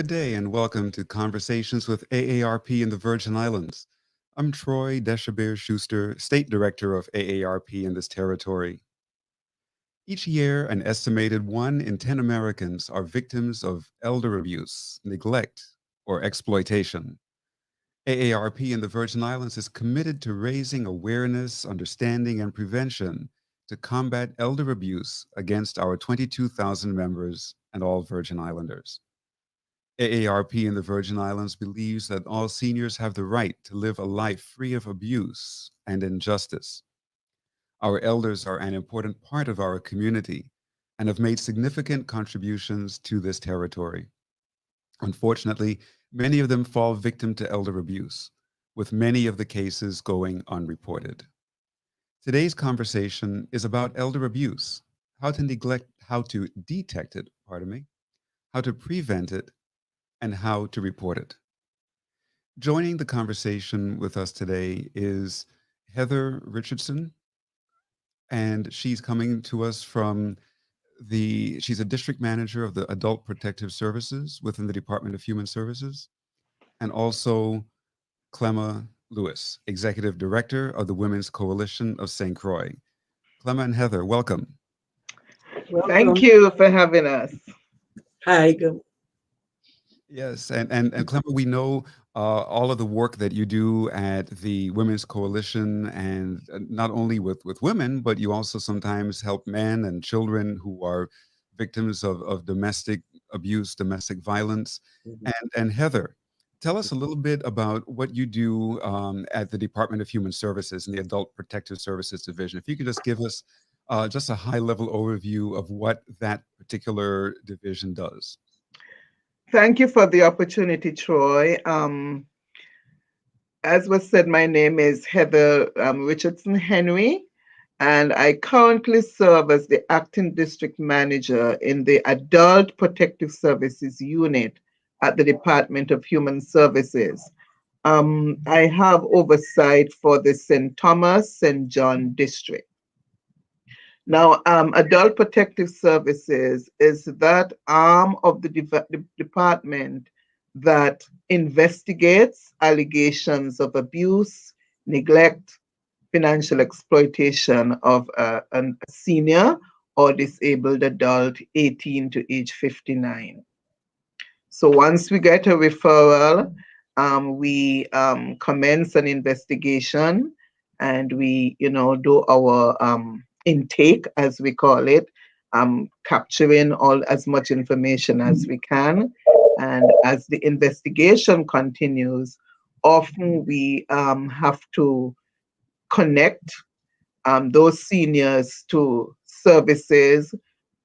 Good day and welcome to Conversations with AARP in the Virgin Islands. I'm Troy Chabert-Schuster, State Director of AARP in this territory. Each year, an estimated 1 in 10 Americans are victims of elder abuse, neglect, or exploitation. AARP in the Virgin Islands is committed to raising awareness, understanding, and prevention to combat elder abuse against our 22,000 members and all Virgin Islanders. AARP in the Virgin Islands believes that all seniors have the right to live a life free of abuse and injustice. Our elders are an important part of our community and have made significant contributions to this territory. Unfortunately, many of them fall victim to elder abuse, with many of the cases going unreported. Today's conversation is about elder abuse, how to detect it, how to prevent it, and how to report it. Joining the conversation with us today is Heather Richardson, and she's coming to us from she's a district manager of the Adult Protective Services within the Department of Human Services, and also Clema Lewis, Executive Director of the Women's Coalition of St. Croix. Clema and Heather, welcome. Thank you for having us. Hi, good. Yes, and Clema, we know all of the work that you do at the Women's Coalition, and not only with women, but you also sometimes help men and children who are victims of domestic abuse, domestic violence. Mhm. And Heather, tell us a little bit about what you do at the Department of Human Services and the Adult Protective Services Division. If you could just give us just a high-level overview of what that particular division does. Thank you for the opportunity, Troy. As was said, my name is Heather Richardson Henry, and I currently serve as the acting district manager in the Adult Protective Services Unit at the Department of Human Services. I have oversight for the St. Thomas, St. John district. Now, Adult Protective Services is that arm of the department that investigates allegations of abuse, neglect, financial exploitation of a senior or disabled adult 18 to age 59. So once we get a referral, we commence an investigation, and we, do our intake, as we call it, capturing as much information as we can. And as the investigation continues, often we have to connect those seniors to services,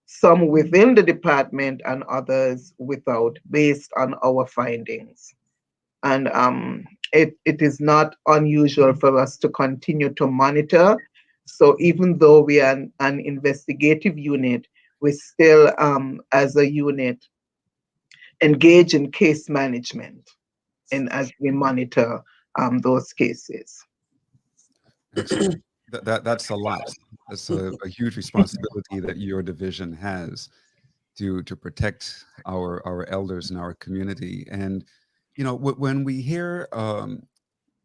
some within the department and others without, based on our findings. And it is not unusual for us to continue to monitor. So even though we are an investigative unit, we still, as a unit, engage in case management and as we monitor those cases. Excellent. That's a lot. That's a huge responsibility that your division has to protect our elders in our community. And when we hear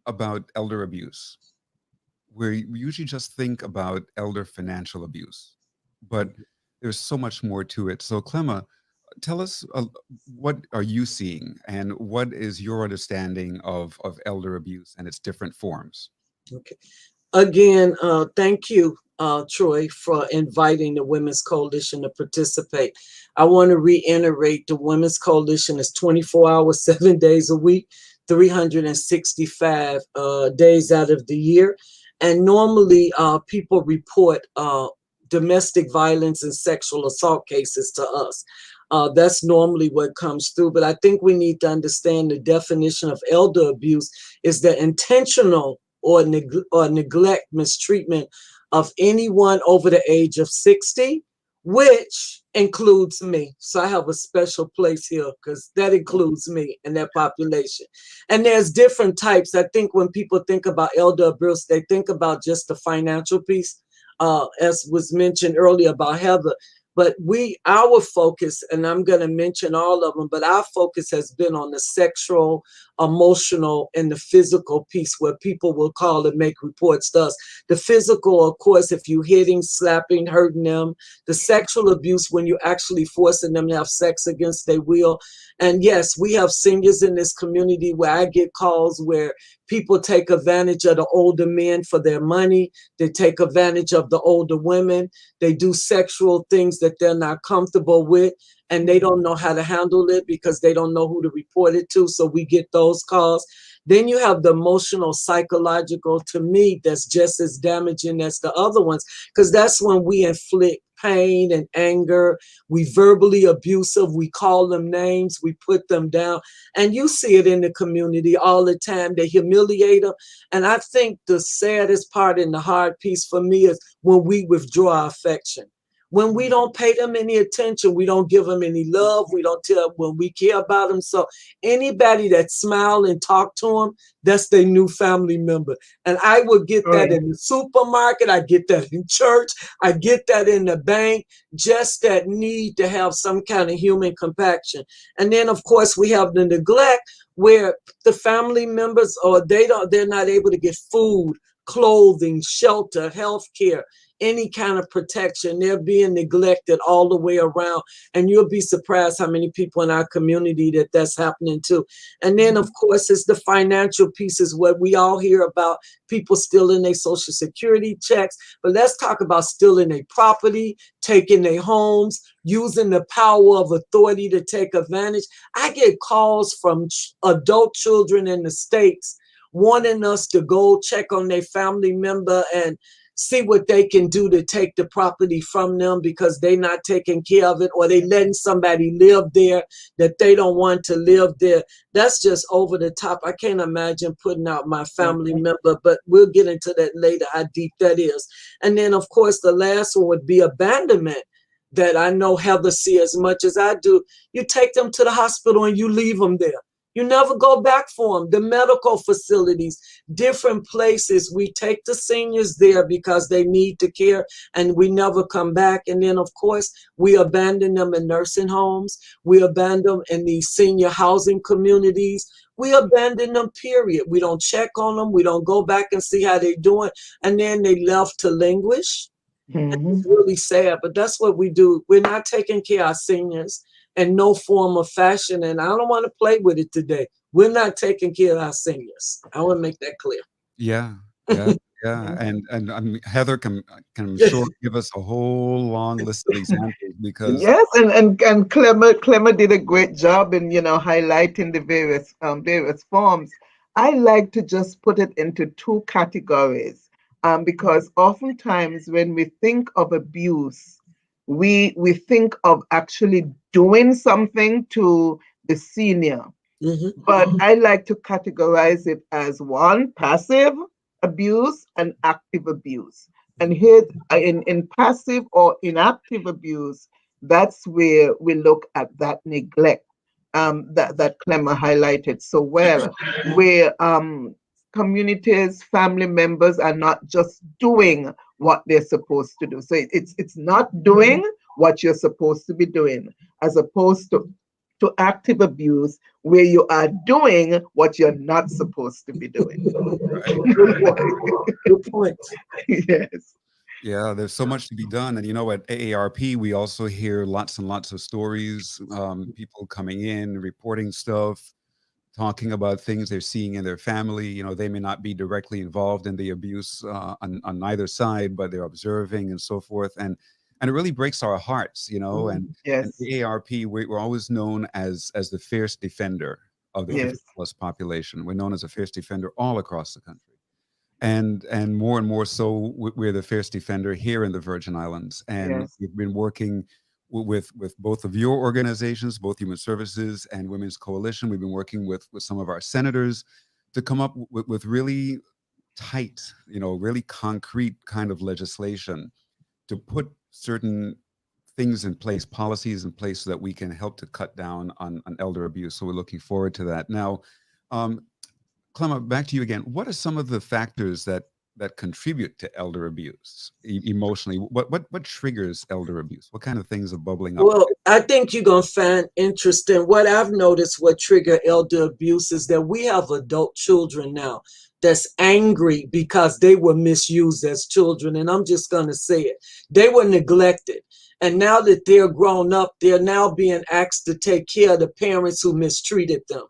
about elder abuse, we usually just think about elder financial abuse, but there's so much more to it. So Clema, tell us what are you seeing, and what is your understanding of elder abuse and its different forms? Okay. Again, thank you, Troy, for inviting the Women's Coalition to participate. I want to reiterate the Women's Coalition is 24 hours, 7 days a week, 365 days out of the year. And normally people report domestic violence and sexual assault cases to us. That's normally what comes through. But I think we need to understand the definition of elder abuse is the intentional or neglect, mistreatment of anyone over the age of 60, which includes me. So I have a special place here because that includes me in that population. And there's different types. I think when people think about elder abuse, they think about just the financial piece, as was mentioned earlier about Heather. But our focus, and I'm going to mention all of them, but our focus has been on the sexual, emotional, and the physical piece where people will call and make reports to us. The physical, of course, if you're hitting, slapping, hurting them. The sexual abuse, when you're actually forcing them to have sex against their will. And yes, we have seniors in this community where I get calls where people take advantage of the older men for their money. They take advantage of the older women. They do sexual things that they're not comfortable with, and they don't know how to handle it because they don't know who to report it to. So we get those calls. Then you have the emotional, psychological, to me, that's just as damaging as the other ones, because that's when we inflict pain and anger. We verbally abusive. We call them names. We put them down. And you see it in the community all the time. They humiliate them. And I think the saddest part and the hard piece for me is when we withdraw our affection. When we don't pay them any attention, we don't give them any love, we don't tell when we care about them. So anybody that smile and talk to them, that's their new family member. And I would get that in the supermarket, I get that in church, I get that in the bank, just that need to have some kind of human compassion. And then of course we have the neglect where the family members, or they're not able to get food, clothing, shelter, health care, any kind of protection. They're being neglected all the way around. And you'll be surprised how many people in our community that's happening to. And then, of course, it's the financial pieces where we all hear about people stealing their Social Security checks. But let's talk about stealing their property, taking their homes, using the power of authority to take advantage. I get calls from adult children in the States wanting us to go check on their family member and see what they can do to take the property from them because they're not taking care of it, or they letting somebody live there that they don't want to live there. That's just over the top. I can't imagine putting out my family member, but we'll get into that later, how deep that is. And then, of course, the last one would be abandonment, that I know Heather see as much as I do. You take them to the hospital and you leave them there. You never go back for them. The medical facilities, different places, we take the seniors there because they need the care and we never come back. And then, of course, we abandon them in nursing homes. We abandon them in these senior housing communities. We abandon them, period. We don't check on them. We don't go back and see how they're doing. And then they left to languish. It's really sad, but that's what we do. We're not taking care of our seniors in no form or fashion, and I don't want to play with it today. We're not taking care of our seniors. I want to make that clear. Yeah, yeah, yeah. And Heather can I'm sure give us a whole long list of examples because Yes, and Clema did a great job in highlighting the various forms. I like to just put it into two categories, because oftentimes when we think of abuse, we think of actually doing something to the senior. But I like to categorize it as one, passive abuse and active abuse. And here in passive or inactive abuse, that's where we look at that neglect, that Clemmer highlighted so well, where communities, family members are not just doing what they're supposed to do. So it's not doing what you're supposed to be doing, as opposed to active abuse, where you are doing what you're not supposed to be doing. right. Good point. Yes. Yeah, there's so much to be done. And at AARP, we also hear lots and lots of stories, people coming in, reporting stuff, talking about things they're seeing in their family. They may not be directly involved in the abuse on neither side, but they're observing and so forth. And it really breaks our hearts, and Yes. AARP, we're always known as the fierce defender of the 50 Yes. plus population. We're known as a fierce defender all across the country. And more so, we're the fierce defender here in the Virgin Islands, and Yes. we've been working with both of your organizations, both Human Services and Women's Coalition. We've been working with some of our senators to come up with really tight, really concrete kind of legislation to put certain things in place, policies in place, so that we can help to cut down on elder abuse. So we're looking forward to that. Now, Clema, back to you again. What are some of the factors that that contribute to elder abuse emotionally? What triggers elder abuse? What kind of things are bubbling up? Well, I think you're going to find interesting. What I've noticed, what trigger elder abuse is that we have adult children now that's angry because they were misused as children. And I'm just going to say it. They were neglected. And now that they're grown up, they're now being asked to take care of the parents who mistreated them.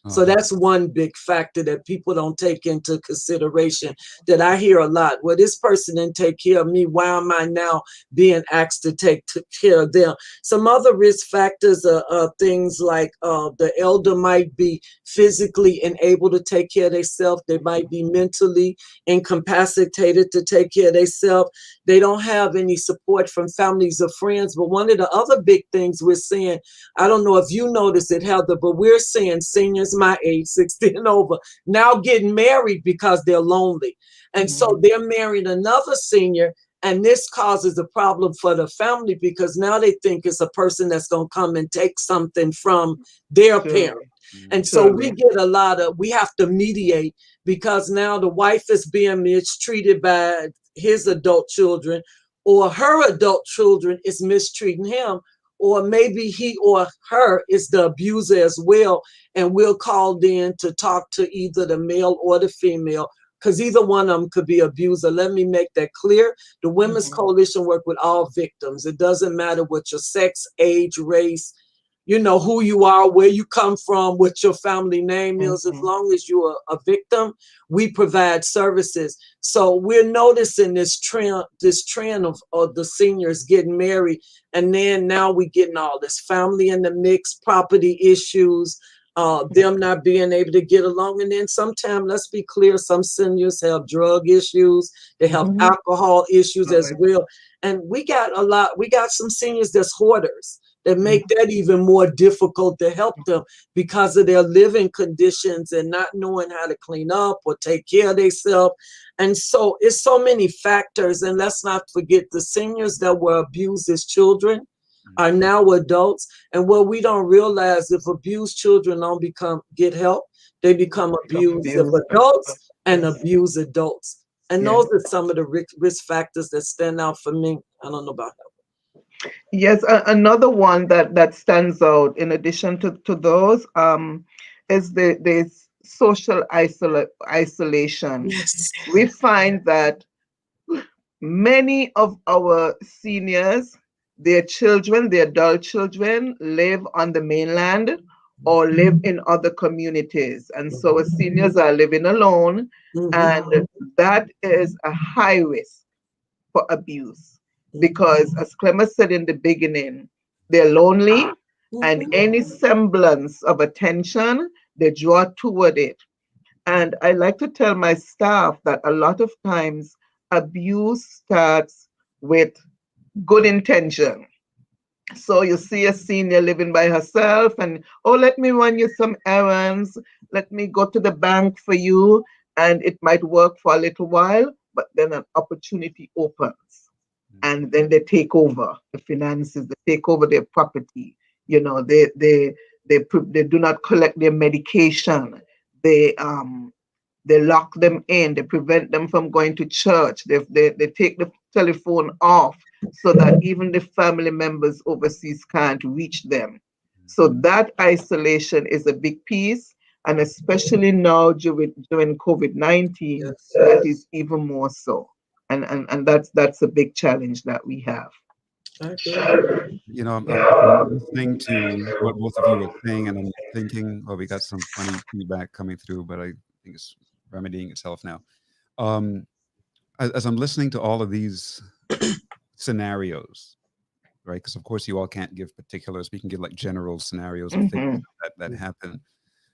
So Oh, that's one big factor that people don't take into consideration that I hear a lot. Well, this person didn't take care of me. Why am I now being asked to take care of them? Some other risk factors are things like the elder might be physically unable to take care of themselves. They might be mentally incapacitated to take care of themselves. They don't have any support from families or friends. But one of the other big things we're seeing, I don't know if you notice it, Heather, but we're seeing seniors my age, 60 and over, now getting married because they're lonely. And so Mhm. they're marrying another senior, and this causes a problem for the family because now they think it's a person that's going to come and take something from their parent. Surely, And mm, so we surely. get a lot of, we have to mediate because now the wife is being mistreated by his adult children, or her adult children is mistreating him, or maybe he or her is the abuser as well. And we're called in to talk to either the male or the female because either one of them could be abuser. Let me make that clear. The Women's Mhm. Coalition work with all victims. It doesn't matter what your sex, age, race, who you are, where you come from, what your family name is. As Mhm. long as you're a victim, we provide services. So we're noticing this trend of the seniors getting married, and then now we getting all this family in the mix, property issues, them not being able to get along. And then sometimes, let's be clear, some seniors have drug issues, they have Mhm. alcohol issues All as right. well. And we got some seniors that's hoarders that make Mhm. that even more difficult to help them because of their living conditions and not knowing how to clean up or take care of themselves. And so it's so many factors. And let's not forget the seniors that were abused as children mm, are now adults. And what we don't realize, if abused children don't get help, they become Become abusive abused. adults and Yes. abuse adults. And Yes. those are some of the risk factors that stand out for me. I don't know about Yes. Another one that stands out in addition to those is the social isolation. Yes. We find that many of our seniors, their children, their adult children, live on the mainland or live in other communities. And so our seniors are living alone, Mhm. and that is a high risk for abuse Mhm. because, as Clema said in the beginning, they're lonely, and Mhm. any semblance of attention, they draw toward it. And I like to tell my staff that a lot of times abuse starts with good intention. So you see a senior living by herself, and oh, let me run you some errands, let me go to the bank for you, and it might work for a little while, but then an opportunity opens, mm, and then they take over the finances, they take over their property. They do not collect their medication. They lock them in. They prevent them from going to church. They take the telephone off so that even the family members overseas can't reach them. So that isolation is a big piece. And especially now during COVID-19, Yes. that is even more so. And that's a big challenge that we have. I agree. I'm listening to what both of you are saying, and I'm thinking, oh, we got some funny feedback coming through, but I think it's remedying itself now. Um, as I'm listening to all of these scenarios, right? Because of course you all can't give particulars. We can give like general scenarios of things Hmm. that happen.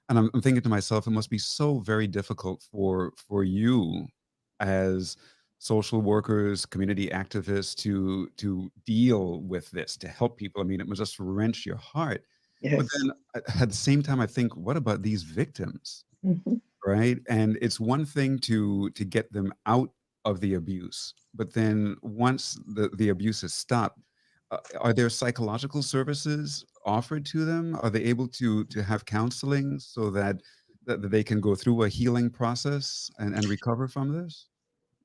And I'm thinking to myself, it must be so very difficult for you as social workers, community activists to deal with this, to help people. I mean, it must just wrench your heart. But Yes. then at the same time, I think, what about these victims? Hmm. Right? And it's one thing to get them out of the abuse, but then once the abuse is stopped, are there psychological services offered to them? Are they able to have counseling so that they can go through a healing process and recover from this?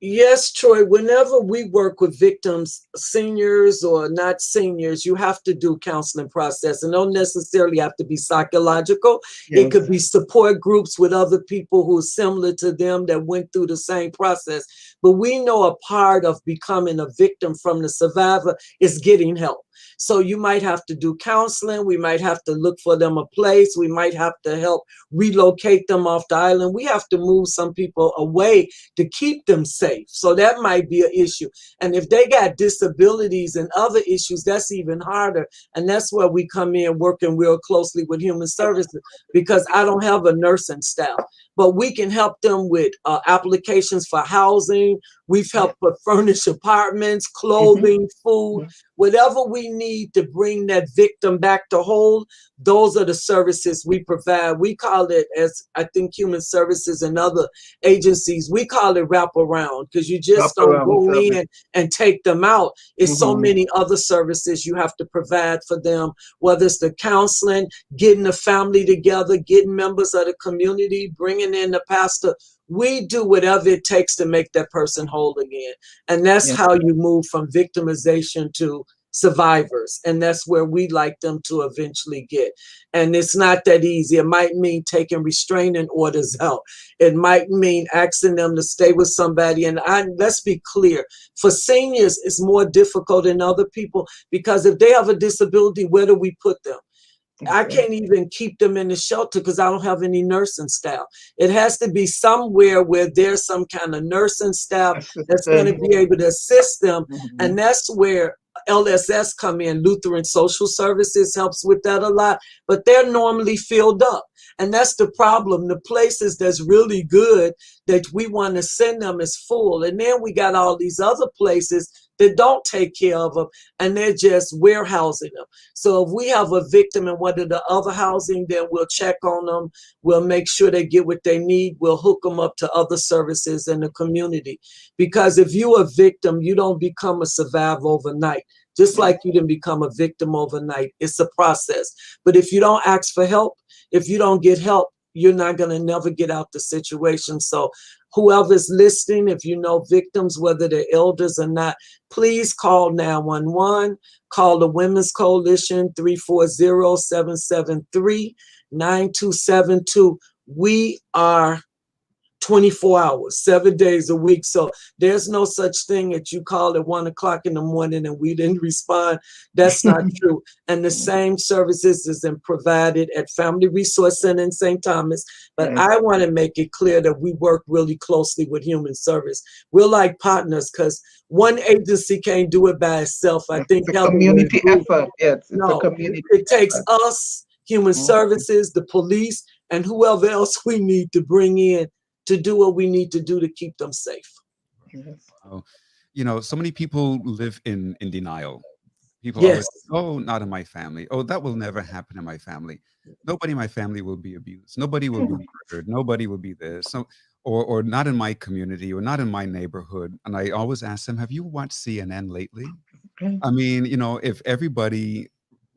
Yes, Troy, whenever we work with victims, seniors or not seniors, you have to do counseling process and don't necessarily have to be psychological. It Yes. could be support groups with other people who are similar to them that went through the same process. But we know a part of becoming a victim from the survivor is getting help. So you might have to do counseling. We might have to look for them a place. We might have to help relocate them off the island. We have to move some people away to keep them safe. So that might be an issue. And if they got disabilities and other issues, that's even harder. And that's where we come in working real closely with human services, because I don't have a nursing staff, but we can help them with applications for housing. We've helped with furnish apartments, Mhm. clothing, food, whatever we need to bring that victim back to whole. Those are the services we provide. We call it, as I think human services and other agencies, we call it wraparound, because you just don't Wraparound go service. in and take them out. It's so Mhm. many other services you have to provide for them, whether it's the counseling, getting the family together, getting members of the community, bringing in the pastor. We do whatever it takes to make that person whole again. And that's Yes. how you move from victimization to survivors. And that's where we like them to eventually get. And it's not that easy. It might mean taking restraining orders out. It might mean asking them to stay with somebody. And let's be clear, for seniors, it's more difficult than other people, because if they have a disability, where do we put them? I Okay. can't even keep them in the shelter because I don't have any nursing staff. It has to be somewhere where there's some kind of nursing staff that's going to Assistant. be able to assist them. And Mhm. that's where LSS come in. Lutheran Social Services helps with that a lot, but they're normally filled up. And that's the problem. The places that's really good that we want to send them is full. And then we got all these other places that don't take care of them, and they're just warehousing them. So if we have a victim in one of the other housing, then we'll check on them. We'll make sure they get what they need. We'll hook them up to other services in the community. Because if you're a victim, you don't become a survivor overnight. Just like you didn't become a victim overnight. It's a process. But if you don't ask for help, if you don't get help, you're not going to never get out the situation. So whoever's listening, if you know victims, whether they're elders or not, please call 911. Call the Women's Coalition 340-773-9272. We are 24 hours, 7 days a week. So there's no such thing that you call at 1 o'clock in the morning and we didn't respond. That's not true. And the same services is provided at Family Resource Center in St. Thomas. But Yes. I want to make it clear that we work really closely with Human Service. We're like partners, because one agency can't do it by itself. I think It's a Heather will community agree. effort. Yes, it's a No, community it takes effort. us, Human Mhm. Services, the police, and whoever else we need to bring in to do what we need to do to keep them safe. Yes. Oh, so many people live in denial. People Yes. always, oh, not in my family. Oh, that will never happen in my family. Nobody in my family will be abused. Nobody will be murdered. Nobody will be this. So, or not in my community or not in my neighborhood. And I always ask them, have you watched CNN lately? Okay. I mean, if everybody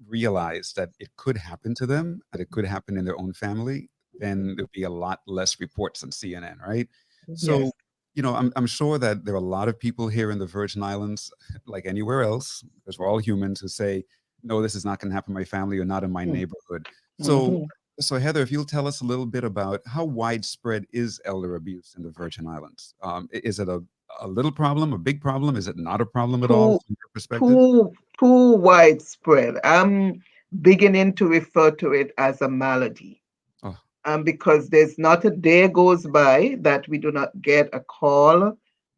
realized that it could happen to them, that it could happen in their own family, then there'd be a lot less reports on CNN, right? So, Yes. I'm sure that there are a lot of people here in the Virgin Islands, like anywhere else, because we're all humans, who say, no, this is not going to happen in my family or not in my neighborhood. So, Mhm. so Heather, if you'll tell us a little bit about how widespread is elder abuse in the Virgin Islands? Is it a little problem, a big problem? Is it not a problem at all Too, from your perspective? too widespread. I'm beginning to refer to it as a malady. Oh, Because there's not a day goes by that we do not get a call,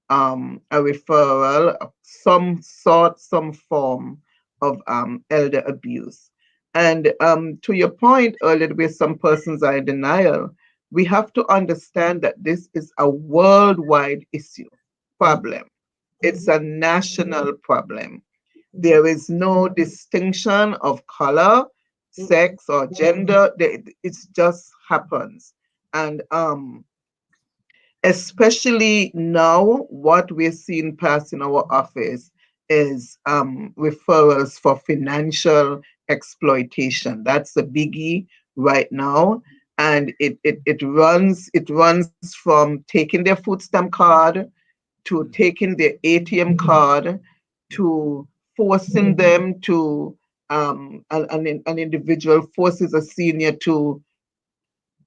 a referral of some sort, some form of elder abuse. And to your point earlier, where some persons are in denial, we have to understand that this is a worldwide issue, problem. It's a national problem. There is no distinction of color, sex, or gender. It just happens. And especially now, what we're seeing pass in our office is referrals for financial exploitation. That's a biggie right now. And it runs from taking their food stamp card to taking their ATM card, to forcing them to an individual forces a senior to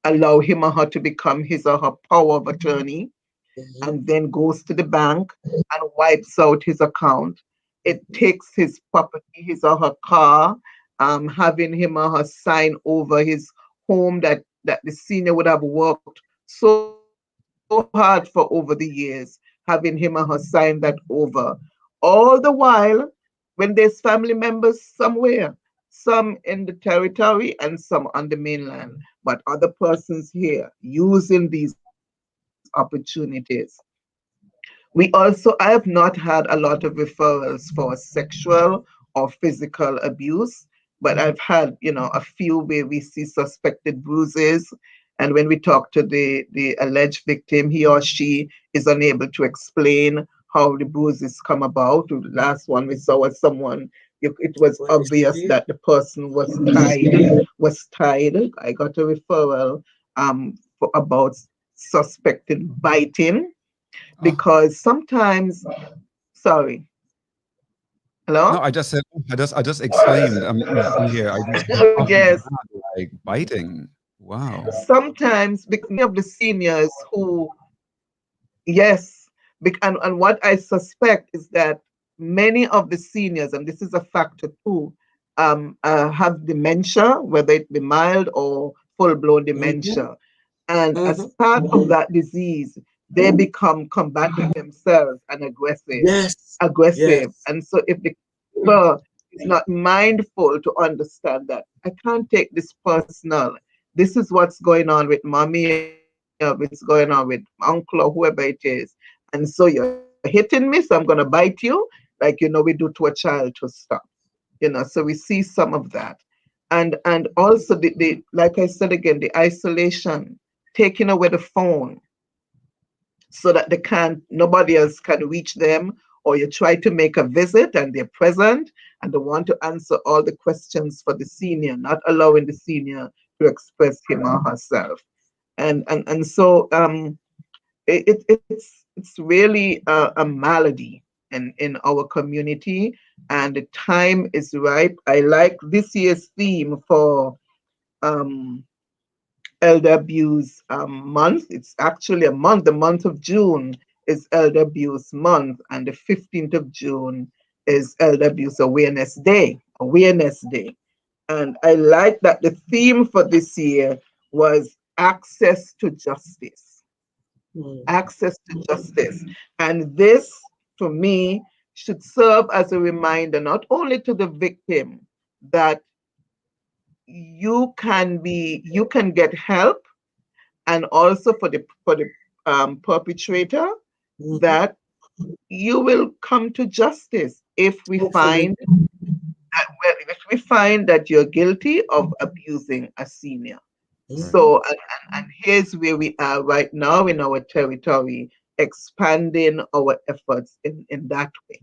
allow him or her to become his or her power of attorney, Mhm. and then goes to the bank and wipes out his account. It takes his property, his or her car, having him or her sign over his home that the senior would have worked so hard for over the years, having him or her sign that over. All the while, when there's family members somewhere, some in the territory and some on the mainland, but other persons here using these opportunities. I have not had a lot of referrals for sexual or physical abuse, but I've had, a few where we see suspected bruises. And when we talk to the alleged victim, he or she is unable to explain how the bruises come about. The last one we saw was someone, it was What is obvious she? that the person was tied. I got a referral about suspected biting, Oh, because sometimes, sorry, no, hello? I just said, I just exclaimed. Here. I just said, oh my Yes, God, like biting. Wow. sometimes because many of the seniors who, yes, and what I suspect is that many of the seniors, and this is a factor too, have dementia, whether it be mild or full blown Mhm. dementia. And as Mhm. part of that disease, they become combative themselves and aggressive. Yes. Aggressive. Yes. And so if the keeper is not mindful to understand that, I can't take this personal. This is what's going on with mommy, or it's going on with uncle or whoever it is. And so you're hitting me, so I'm gonna bite you, like we do to a child to stop. So we see some of that. And also the like I said again, the isolation, taking away the phone so that nobody else can reach them, or you try to make a visit and they're present and they want to answer all the questions for the senior, not allowing the senior to express him or herself. And so it's really a malady in our community, and the time is ripe. I like this year's theme for um, Elder Abuse Month. It's actually a month. The month of June is Elder Abuse Month, and the 15th of June is Elder Abuse Awareness Day. Awareness Day. And I like that the theme for this year was access to justice. Mm. Access to justice. And this, for me, should serve as a reminder not only to the victim that you can get help, and also for the perpetrator, Mhm. that you will come to justice if we Hopefully. find that, well, if we find that you're guilty of abusing a senior. Right. Mhm. So and here's where we are right now in our territory, expanding our efforts in that way.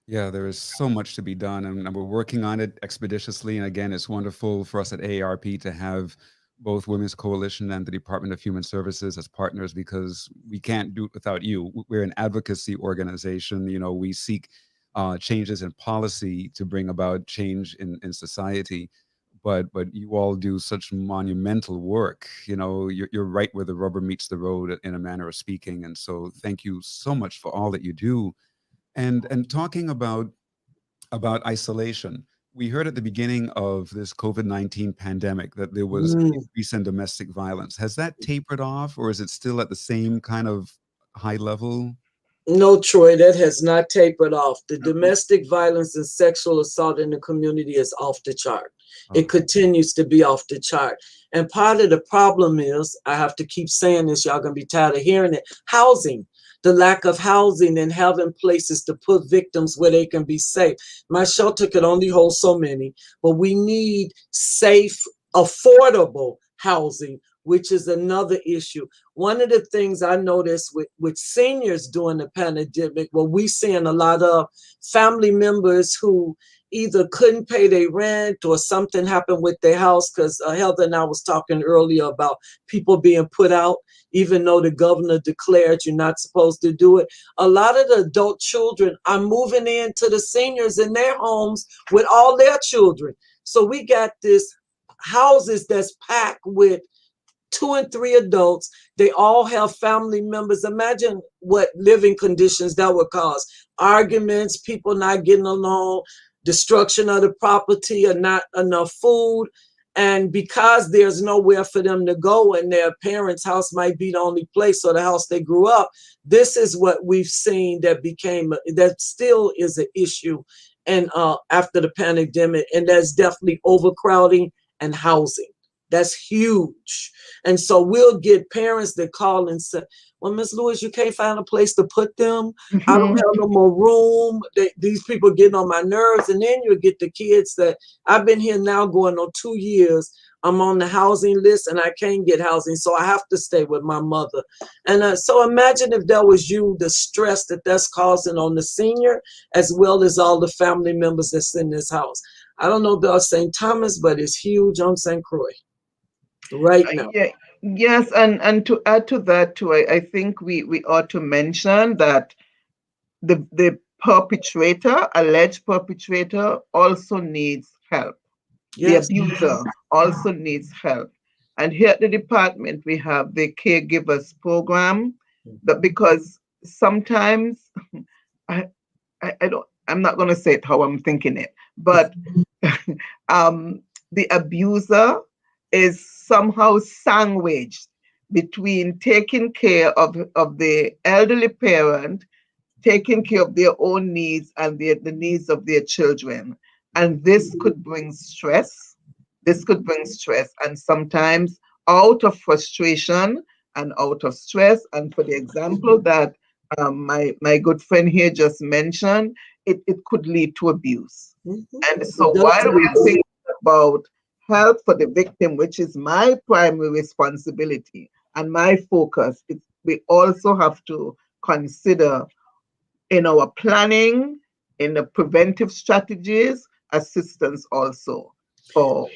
Yeah, there is so much to be done, and we're working on it expeditiously. And again, it's wonderful for us at AARP to have both Women's Coalition and the Department of Human Services as partners, because we can't do it without you. We're an advocacy organization. We seek changes in policy to bring about change in society. But you all do such monumental work. You're right where the rubber meets the road, in a manner of speaking. And so, thank you so much for all that you do. And talking about isolation, we heard at the beginning of this COVID-19 pandemic that there was an Mm. increase in domestic violence. Has that tapered off, or is it still at the same kind of high level? No, Troy, that has not tapered off. The Mhm. domestic violence and sexual assault in the community is off the chart. It Oh, continues to be off the chart. And part of the problem is, I have to keep saying this, y'all gonna be tired of hearing it, housing. The lack of housing and having places to put victims where they can be safe. My shelter could only hold so many, but we need safe, affordable housing, which is another issue. One of the things I noticed with seniors during the pandemic, well, we seeing a lot of family members who either couldn't pay their rent or something happened with their house. Because Heather and I was talking earlier about people being put out, even though the governor declared you're not supposed to do it. A lot of the adult children are moving into the seniors in their homes with all their children. So we got this houses that's packed with 2 and 3 adults. They all have family members. Imagine what living conditions that would cause. Arguments, people not getting along, destruction of the property, or not enough food. And because there's nowhere for them to go and their parents' house might be the only place or the house they grew up, this is what we've seen that still is an issue and after the pandemic, and that's definitely overcrowding and housing. That's huge. And so we'll get parents that call and say, well, Miss Lewis, you can't find a place to put them. I don't have no more room. These people getting on my nerves. And then you'll get the kids that I've been here now going on 2 years. I'm on the housing list and I can't get housing. So I have to stay with my mother. And so imagine if that was you, the stress that that's causing on the senior, as well as all the family members that's in this house. I don't know about St. Thomas, but it's huge on St. Croix right now. Yeah, yes, and to add to that too, I think we ought to mention that the perpetrator, alleged perpetrator, also needs help. Yes. The abuser also needs help. And here at the department, we have the caregivers program, but because sometimes I don't, I'm not going to say it how I'm thinking it, but the abuser is somehow sandwiched between taking care of the elderly parent, taking care of their own needs and the needs of their children. And this could bring stress. This could bring stress. And sometimes out of frustration and out of stress, and for the example that my good friend here just mentioned, it could lead to abuse. And so while we're thinking about help for the victim, which is my primary responsibility and my focus, we also have to consider in our planning, in the preventive strategies, assistance also for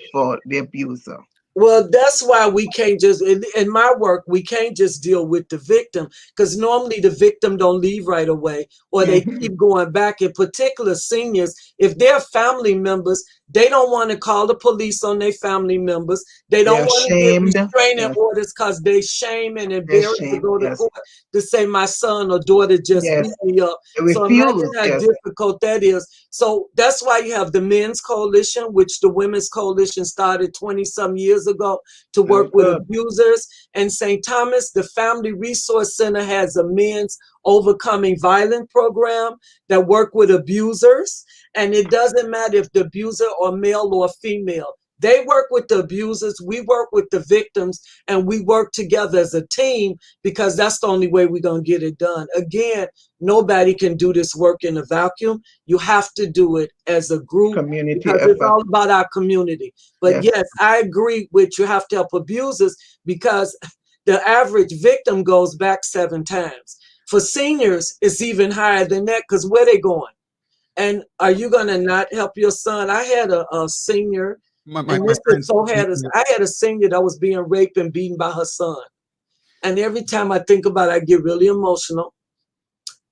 the abuser. Well, that's why we can't just, in my work, we can't just deal with the victim, because normally the victim don't leave right away, or they keep going back. In particular, seniors, if they're family members, they don't want to call the police on their family members. They don't want to get restraining orders because they shame and embarrassed to go to court to say my son or daughter just beat me up. So imagine how difficult that is. So that's why you have the Men's Coalition, which the Women's Coalition started 20-some years ago to work with abusers. And St. Thomas, the Family Resource Center, has a men's overcoming violence program that work with abusers. And it doesn't matter if the abuser or male or female. They work with the abusers, we work with the victims, and we work together as a team, because that's the only way we're going to get it done. Again, nobody can do this work in a vacuum. You have to do it as a group, community because effort. It's all about our community. But yes, I agree with you have to help abusers, because the average victim goes back 7 times. For seniors, it's even higher than that, because where they going? And are you going to not help your son? I had a senior, I had a senior that was being raped and beaten by her son. And every time I think about it, I get really emotional.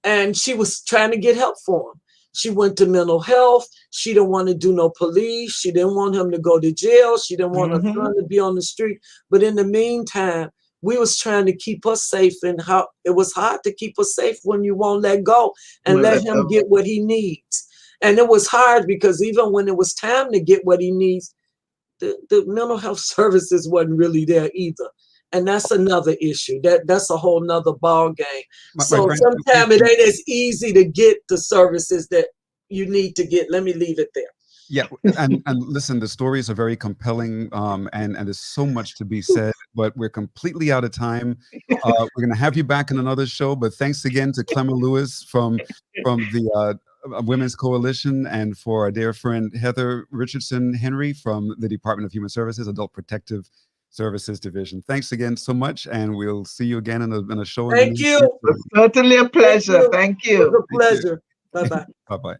And she was trying to get help for him. She went to mental health. She didn't want to do no police. She didn't want him to go to jail. She didn't want her son to be on the street. But in the meantime, we was trying to keep her safe, and how it was hard to keep her safe when you won't let go and let him get what he needs. And it was hard because even when it was time to get what he needs, the mental health services wasn't really there either. And that's another issue. That's a whole nother ball game. So sometimes it ain't as easy to get the services that you need to get. Let me leave it there. Yeah, and listen, the stories are very compelling, and there's so much to be said, but we're completely out of time. We're going to have you back in another show, but thanks again to Clema Lewis from the Women's Coalition, and for our dear friend Heather Richardson Henry from the Department of Human Services, Adult Protective Services Division. Thanks again so much, and we'll see you again in a show. Thank you. It's certainly a pleasure. Thank you. It was a pleasure. Bye-bye. Bye-bye.